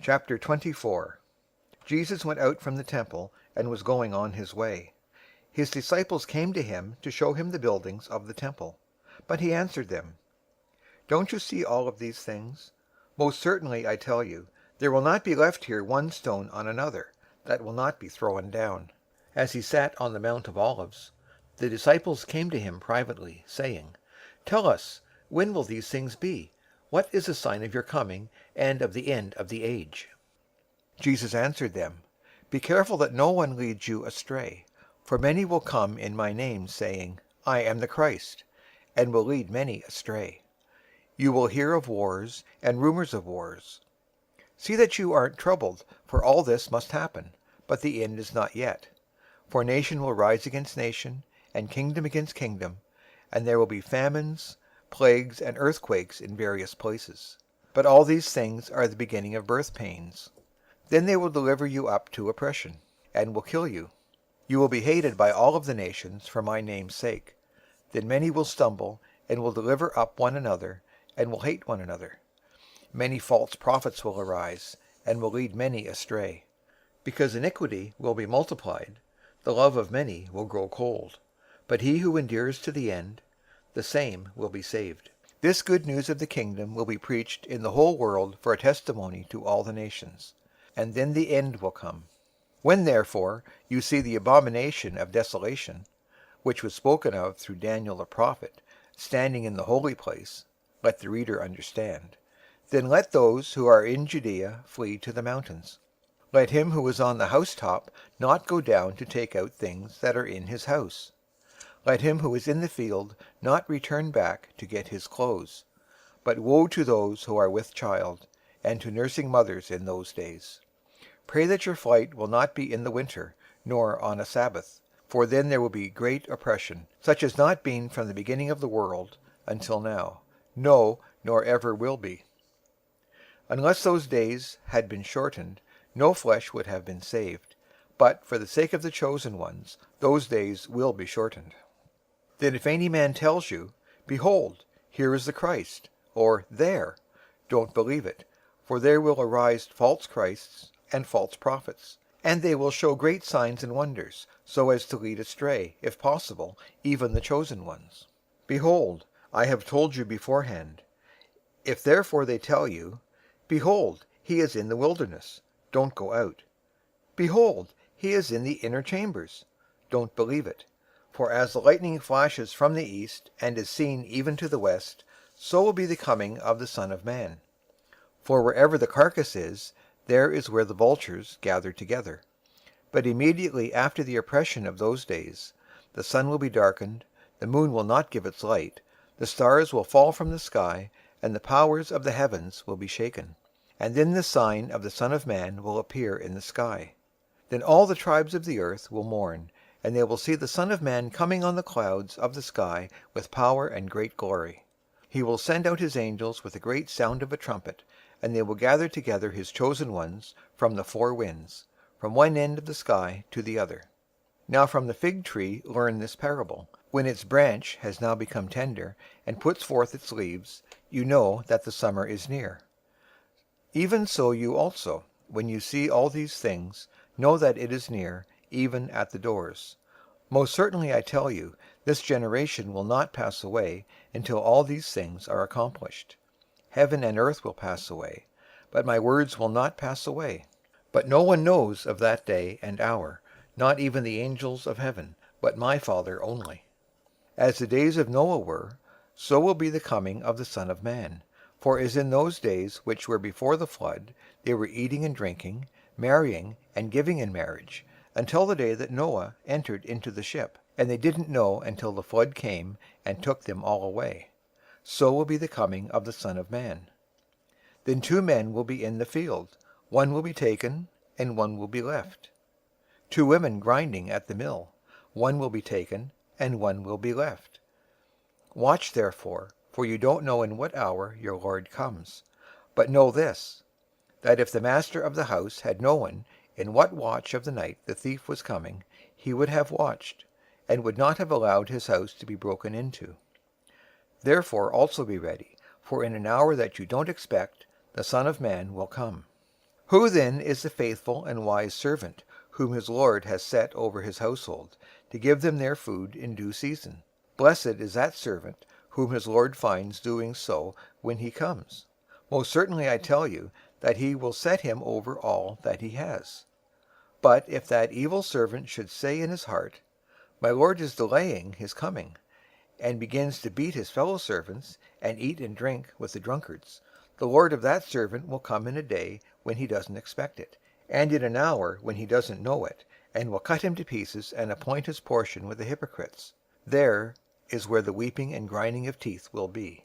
Chapter 24. Jesus went out from the temple, and was going on his way. His disciples came to him to show him the buildings of the temple. But he answered them, "Don't you see all of these things? Most certainly I tell you, there will not be left here one stone on another, that will not be thrown down." As he sat on the Mount of Olives, the disciples came to him privately, saying, "Tell us, when will these things be? What is the sign of your coming, and of the end of the age?" Jesus answered them, "Be careful that no one leads you astray. For many will come in my name, saying, 'I am the Christ,' and will lead many astray. You will hear of wars and rumors of wars. See that you aren't troubled, for all this must happen, but the end is not yet. For nation will rise against nation, and kingdom against kingdom, and there will be famines, plagues, and earthquakes in various places. But all these things are the beginning of birth pains. Then they will deliver you up to oppression, and will kill you. You will be hated by all of the nations for my name's sake. Then many will stumble, and will deliver up one another, and will hate one another. Many false prophets will arise, and will lead many astray. Because iniquity will be multiplied, the love of many will grow cold. But he who endures to the end, the same will be saved. This good news of the kingdom will be preached in the whole world for a testimony to all the nations, and then the end will come. When therefore you see the abomination of desolation, which was spoken of through Daniel the prophet, standing in the holy place, let the reader understand. Then let those who are in Judea flee to the mountains. Let him who is on the housetop not go down to take out things that are in his house. Let him who is in the field not return back to get his clothes. But woe to those who are with child, and to nursing mothers in those days. Pray that your flight will not be in the winter, nor on a Sabbath, for then there will be great oppression, such as not been from the beginning of the world until now, no, nor ever will be. Unless those days had been shortened, no flesh would have been saved. But for the sake of the chosen ones, those days will be shortened. Then if any man tells you, 'Behold, here is the Christ,' or 'There,' don't believe it. For there will arise false Christs and false prophets, and they will show great signs and wonders, so as to lead astray, if possible, even the chosen ones. Behold, I have told you beforehand. If therefore they tell you, 'Behold, he is in the wilderness,' don't go out. 'Behold, he is in the inner chambers,' don't believe it. For as the lightning flashes from the east, and is seen even to the west, so will be the coming of the Son of Man. For wherever the carcass is, there is where the vultures gather together. But immediately after the oppression of those days, the sun will be darkened, the moon will not give its light, the stars will fall from the sky, and the powers of the heavens will be shaken. And then the sign of the Son of Man will appear in the sky. Then all the tribes of the earth will mourn, and they will see the Son of Man coming on the clouds of the sky with power and great glory. He will send out his angels with a great sound of a trumpet, and they will gather together his chosen ones from the four winds, from one end of the sky to the other. Now from the fig tree learn this parable. When its branch has now become tender, and puts forth its leaves, you know that the summer is near. Even so you also, when you see all these things, know that it is near, even at the doors. Most certainly I tell you, this generation will not pass away until all these things are accomplished. Heaven and earth will pass away, but my words will not pass away. But no one knows of that day and hour, not even the angels of heaven, but my Father only. As the days of Noah were, so will be the coming of the Son of Man. For as in those days which were before the flood, they were eating and drinking, marrying and giving in marriage, until the day that Noah entered into the ship, and they didn't know until the flood came and took them all away. So will be the coming of the Son of Man. Then 2 men will be in the field, one will be taken, and one will be left. 2 women grinding at the mill, one will be taken, and one will be left. Watch therefore, for you don't know in what hour your Lord comes. But know this, that if the master of the house had known in what watch of the night the thief was coming, he would have watched, and would not have allowed his house to be broken into. Therefore also be ready, for in an hour that you don't expect, the Son of Man will come. Who then is the faithful and wise servant, whom his lord has set over his household, to give them their food in due season? Blessed is that servant, whom his lord finds doing so when he comes. Most certainly I tell you, that he will set him over all that he has. But if that evil servant should say in his heart, 'My lord is delaying his coming,' and begins to beat his fellow servants, and eat and drink with the drunkards, the lord of that servant will come in a day when he doesn't expect it, and in an hour when he doesn't know it, and will cut him to pieces, and appoint his portion with the hypocrites. There is where the weeping and grinding of teeth will be."